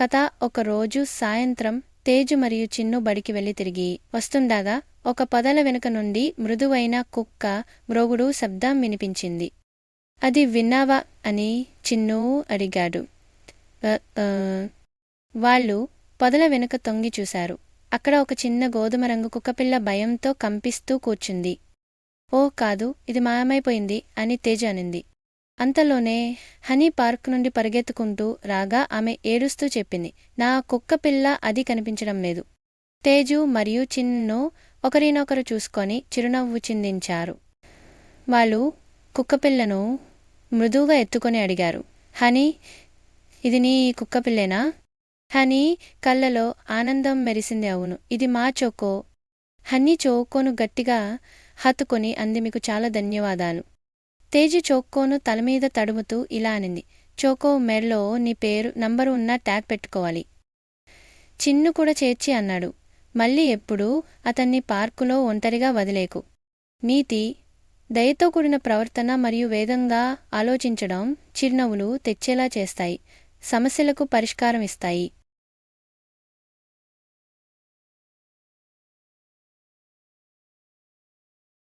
కథ. ఒకరోజు సాయంత్రం తేజు మరియు చిన్ను బడికి వెళ్లి తిరిగి వస్తుండగా ఒక పొదల వెనుక నుండి మృదువైన కుక్క మ్రోగుడు శబ్దం వినిపించింది. అది విన్నావా అని చిన్ను అడిగాడు. వాళ్ళు పొదల వెనుక తొంగి చూశారు. అక్కడ ఒక చిన్న గోధుమ రంగు కుక్కపిల్ల భయంతో కంపిస్తూ కూర్చుంది. ఓ కాదు, ఇది మాయమైపోయింది అని తేజు అనింది. అంతలోనే హనీ పార్క్ నుండి పరిగెత్తుకుంటూ రాగా ఆమె ఏడుస్తూ చెప్పింది, నా కుక్కపిల్ల అది కనిపించడం లేదు. తేజు మరియు చిన్ను ఒకరినొకరు చూసుకొని చిరునవ్వు చిందించారు. వాళ్ళు కుక్కపిల్లను మృదువుగా ఎత్తుకొని అడిగారు, హనీ, ఇది నీ కుక్కపిల్లేనా? హనీ కళ్ళలో ఆనందం మెరిసింది. అవును, ఇది మా చోకో. హనీ చోకోను గట్టిగా హత్తుకొని అంది, మీకు చాలా ధన్యవాదాలు. తేజు చోకోను తలమీద తడుముతూ ఇలా అనింది, చోకో మెడలో నీ పేరు నంబరు ఉన్న ట్యాగ్ పెట్టుకోవాలి. చిన్ను కూడా చేర్చి అన్నాడు, మళ్ళీ ఎప్పుడూ అతన్ని పార్కులో ఒంటరిగా వదిలేకు. నీతి, దయతో కూడిన ప్రవర్తన మరియు వేగంగా ఆలోచించడం చిరునవ్వులు తెచ్చేలా చేస్తాయి, సమస్యలకు పరిష్కారం ఇస్తాయి.